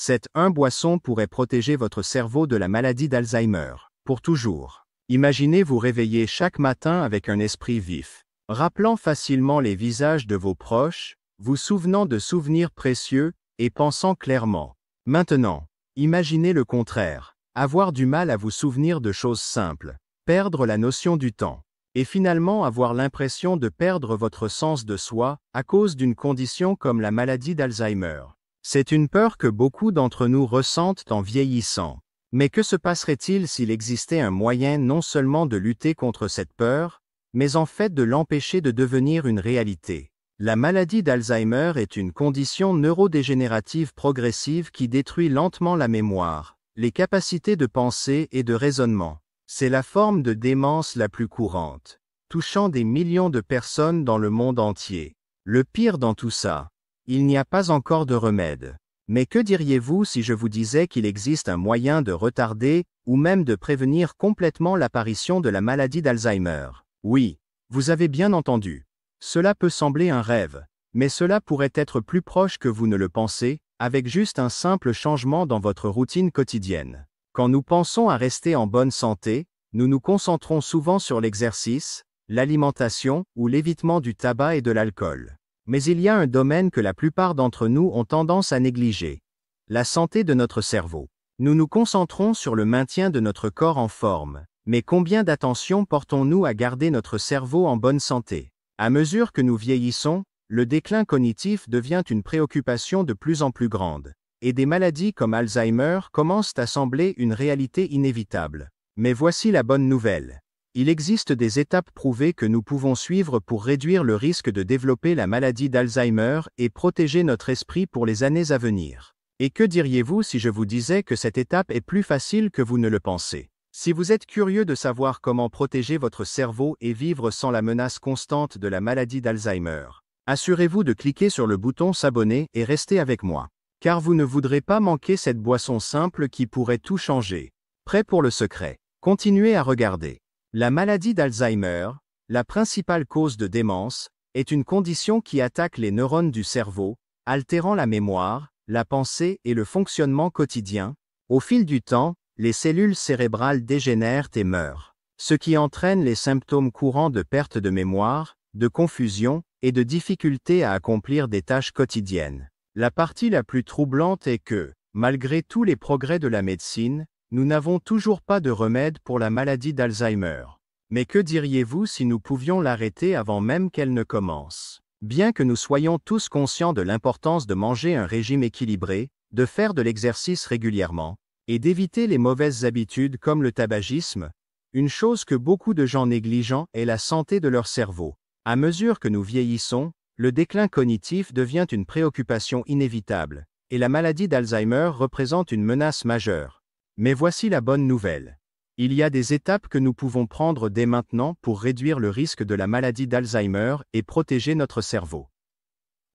Cette boisson pourrait protéger votre cerveau de la maladie d'Alzheimer, pour toujours. Imaginez vous réveiller chaque matin avec un esprit vif, rappelant facilement les visages de vos proches, vous souvenant de souvenirs précieux, et pensant clairement. Maintenant, imaginez le contraire, avoir du mal à vous souvenir de choses simples, perdre la notion du temps, et finalement avoir l'impression de perdre votre sens de soi à cause d'une condition comme la maladie d'Alzheimer. C'est une peur que beaucoup d'entre nous ressentent en vieillissant. Mais que se passerait-il s'il existait un moyen non seulement de lutter contre cette peur, mais en fait de l'empêcher de devenir une réalité? La maladie d'Alzheimer est une condition neurodégénérative progressive qui détruit lentement la mémoire, les capacités de pensée et de raisonnement. C'est la forme de démence la plus courante, touchant des millions de personnes dans le monde entier. Le pire dans tout ça, il n'y a pas encore de remède. Mais que diriez-vous si je vous disais qu'il existe un moyen de retarder, ou même de prévenir complètement l'apparition de la maladie d'Alzheimer? Oui, vous avez bien entendu. Cela peut sembler un rêve, mais cela pourrait être plus proche que vous ne le pensez, avec juste un simple changement dans votre routine quotidienne. Quand nous pensons à rester en bonne santé, nous nous concentrons souvent sur l'exercice, l'alimentation ou l'évitement du tabac et de l'alcool. Mais il y a un domaine que la plupart d'entre nous ont tendance à négliger. La santé de notre cerveau. Nous nous concentrons sur le maintien de notre corps en forme, mais combien d'attention portons-nous à garder notre cerveau en bonne santé? À mesure que nous vieillissons, le déclin cognitif devient une préoccupation de plus en plus grande, et des maladies comme Alzheimer commencent à sembler une réalité inévitable. Mais voici la bonne nouvelle. Il existe des étapes prouvées que nous pouvons suivre pour réduire le risque de développer la maladie d'Alzheimer et protéger notre esprit pour les années à venir. Et que diriez-vous si je vous disais que cette étape est plus facile que vous ne le pensez? Si vous êtes curieux de savoir comment protéger votre cerveau et vivre sans la menace constante de la maladie d'Alzheimer, assurez-vous de cliquer sur le bouton s'abonner et restez avec moi. Car vous ne voudrez pas manquer cette boisson simple qui pourrait tout changer. Prêt pour le secret? Continuez à regarder. La maladie d'Alzheimer, la principale cause de démence, est une condition qui attaque les neurones du cerveau, altérant la mémoire, la pensée et le fonctionnement quotidien. Au fil du temps, les cellules cérébrales dégénèrent et meurent, ce qui entraîne les symptômes courants de perte de mémoire, de confusion et de difficulté à accomplir des tâches quotidiennes. La partie la plus troublante est que, malgré tous les progrès de la médecine, nous n'avons toujours pas de remède pour la maladie d'Alzheimer. Mais que diriez-vous si nous pouvions l'arrêter avant même qu'elle ne commence? Bien que nous soyons tous conscients de l'importance de manger un régime équilibré, de faire de l'exercice régulièrement, et d'éviter les mauvaises habitudes comme le tabagisme, une chose que beaucoup de gens négligent est la santé de leur cerveau. À mesure que nous vieillissons, le déclin cognitif devient une préoccupation inévitable, et la maladie d'Alzheimer représente une menace majeure. Mais voici la bonne nouvelle. Il y a des étapes que nous pouvons prendre dès maintenant pour réduire le risque de la maladie d'Alzheimer et protéger notre cerveau.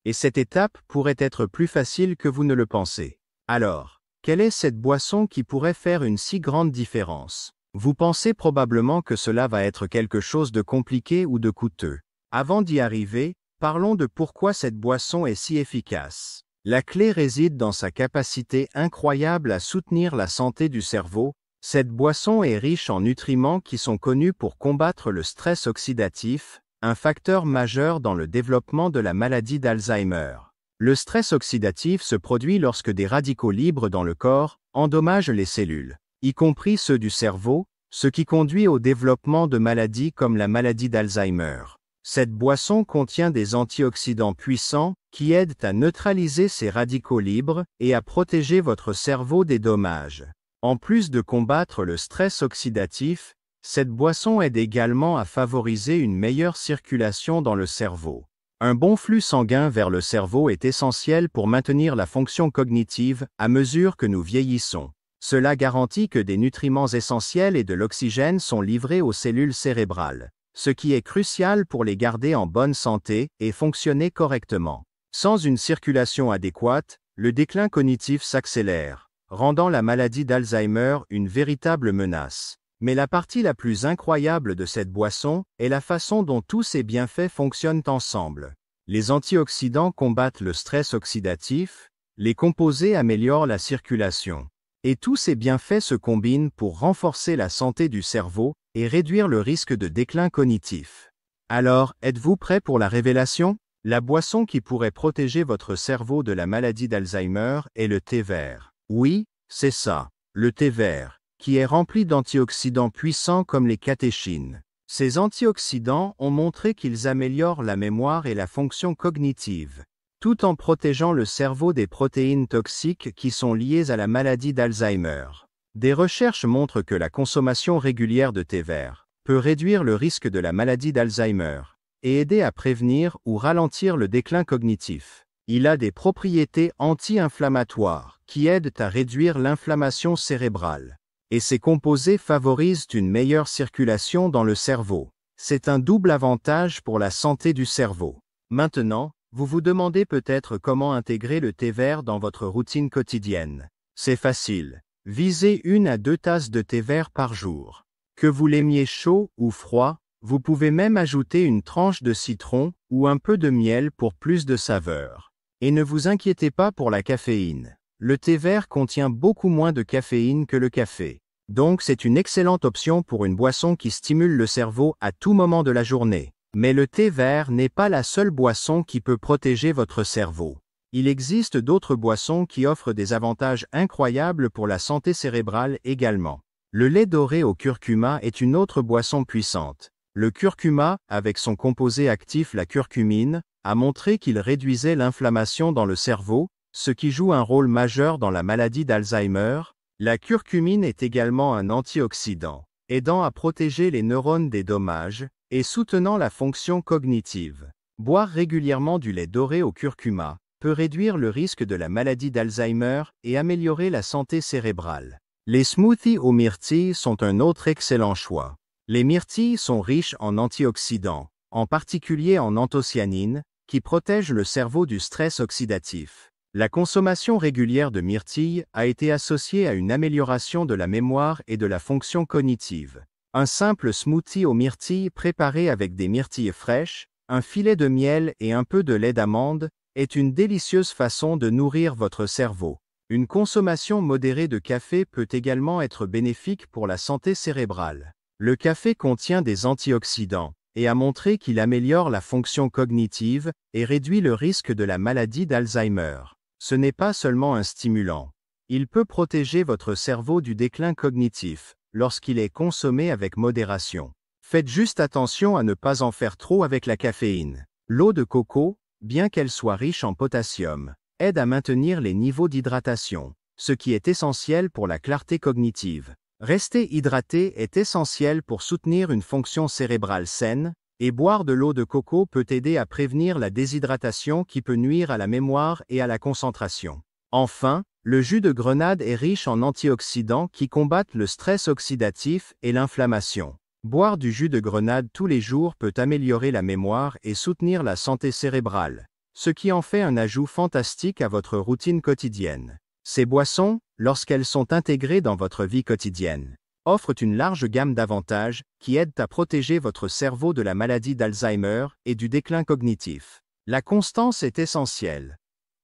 Et cette étape pourrait être plus facile que vous ne le pensez. Alors, quelle est cette boisson qui pourrait faire une si grande différence? Vous pensez probablement que cela va être quelque chose de compliqué ou de coûteux. Avant d'y arriver, parlons de pourquoi cette boisson est si efficace. La clé réside dans sa capacité incroyable à soutenir la santé du cerveau. Cette boisson est riche en nutriments qui sont connus pour combattre le stress oxydatif, un facteur majeur dans le développement de la maladie d'Alzheimer. Le stress oxydatif se produit lorsque des radicaux libres dans le corps endommagent les cellules, y compris ceux du cerveau, ce qui conduit au développement de maladies comme la maladie d'Alzheimer. Cette boisson contient des antioxydants puissants qui aident à neutraliser ces radicaux libres et à protéger votre cerveau des dommages. En plus de combattre le stress oxydatif, cette boisson aide également à favoriser une meilleure circulation dans le cerveau. Un bon flux sanguin vers le cerveau est essentiel pour maintenir la fonction cognitive à mesure que nous vieillissons. Cela garantit que des nutriments essentiels et de l'oxygène sont livrés aux cellules cérébrales, ce qui est crucial pour les garder en bonne santé et fonctionner correctement. Sans une circulation adéquate, le déclin cognitif s'accélère, rendant la maladie d'Alzheimer une véritable menace. Mais la partie la plus incroyable de cette boisson est la façon dont tous ces bienfaits fonctionnent ensemble. Les antioxydants combattent le stress oxydatif, Les composés améliorent la circulation. Et tous ces bienfaits se combinent pour renforcer la santé du cerveau et réduire le risque de déclin cognitif. Alors, êtes-vous prêt pour la révélation? La boisson qui pourrait protéger votre cerveau de la maladie d'Alzheimer est le thé vert. Oui, c'est ça, le thé vert, qui est rempli d'antioxydants puissants comme les catéchines. Ces antioxydants ont montré qu'ils améliorent la mémoire et la fonction cognitive, tout en protégeant le cerveau des protéines toxiques qui sont liées à la maladie d'Alzheimer. Des recherches montrent que la consommation régulière de thé vert peut réduire le risque de la maladie d'Alzheimer et aider à prévenir ou ralentir le déclin cognitif. Il a des propriétés anti-inflammatoires qui aident à réduire l'inflammation cérébrale. Et ces composés favorisent une meilleure circulation dans le cerveau. C'est un double avantage pour la santé du cerveau. Maintenant, vous vous demandez peut-être comment intégrer le thé vert dans votre routine quotidienne. C'est facile. Visez 1 à 2 tasses de thé vert par jour. Que vous l'aimiez chaud ou froid, vous pouvez même ajouter une tranche de citron ou un peu de miel pour plus de saveur. Et ne vous inquiétez pas pour la caféine. Le thé vert contient beaucoup moins de caféine que le café. Donc c'est une excellente option pour une boisson qui stimule le cerveau à tout moment de la journée. Mais le thé vert n'est pas la seule boisson qui peut protéger votre cerveau. Il existe d'autres boissons qui offrent des avantages incroyables pour la santé cérébrale également. Le lait doré au curcuma est une autre boisson puissante. Le curcuma, avec son composé actif la curcumine, a montré qu'il réduisait l'inflammation dans le cerveau, ce qui joue un rôle majeur dans la maladie d'Alzheimer. La curcumine est également un antioxydant, aidant à protéger les neurones des dommages et soutenant la fonction cognitive. Boire régulièrement du lait doré au curcuma peut réduire le risque de la maladie d'Alzheimer et améliorer la santé cérébrale. Les smoothies aux myrtilles sont un autre excellent choix. Les myrtilles sont riches en antioxydants, en particulier en anthocyanine, qui protègent le cerveau du stress oxydatif. La consommation régulière de myrtilles a été associée à une amélioration de la mémoire et de la fonction cognitive. Un simple smoothie aux myrtilles préparé avec des myrtilles fraîches, un filet de miel et un peu de lait d'amande est une délicieuse façon de nourrir votre cerveau. Une consommation modérée de café peut également être bénéfique pour la santé cérébrale. Le café contient des antioxydants et a montré qu'il améliore la fonction cognitive et réduit le risque de la maladie d'Alzheimer. Ce n'est pas seulement un stimulant. Il peut protéger votre cerveau du déclin cognitif lorsqu'il est consommé avec modération. Faites juste attention à ne pas en faire trop avec la caféine. L'eau de coco, bien qu'elle soit riche en potassium, aide à maintenir les niveaux d'hydratation, ce qui est essentiel pour la clarté cognitive. Rester hydraté est essentiel pour soutenir une fonction cérébrale saine, et boire de l'eau de coco peut aider à prévenir la déshydratation qui peut nuire à la mémoire et à la concentration. Enfin, le jus de grenade est riche en antioxydants qui combattent le stress oxydatif et l'inflammation. Boire du jus de grenade tous les jours peut améliorer la mémoire et soutenir la santé cérébrale, ce qui en fait un ajout fantastique à votre routine quotidienne. Ces boissons, lorsqu'elles sont intégrées dans votre vie quotidienne, offrent une large gamme d'avantages qui aident à protéger votre cerveau de la maladie d'Alzheimer et du déclin cognitif. La constance est essentielle.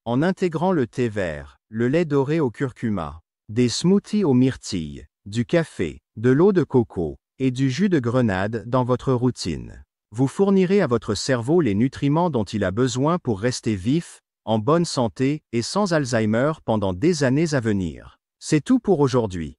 En intégrant le thé vert, le lait doré au curcuma, des smoothies aux myrtilles, du café, de l'eau de coco et du jus de grenade dans votre routine, vous fournirez à votre cerveau les nutriments dont il a besoin pour rester vif, en bonne santé et sans Alzheimer pendant des années à venir. C'est tout pour aujourd'hui.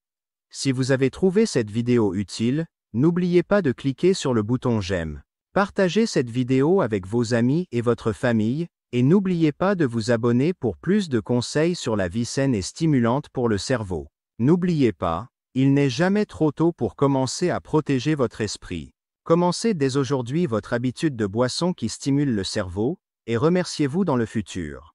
Si vous avez trouvé cette vidéo utile, n'oubliez pas de cliquer sur le bouton j'aime. Partagez cette vidéo avec vos amis et votre famille, et n'oubliez pas de vous abonner pour plus de conseils sur la vie saine et stimulante pour le cerveau. N'oubliez pas, il n'est jamais trop tôt pour commencer à protéger votre esprit. Commencez dès aujourd'hui votre habitude de boisson qui stimule le cerveau, et remerciez-vous dans le futur.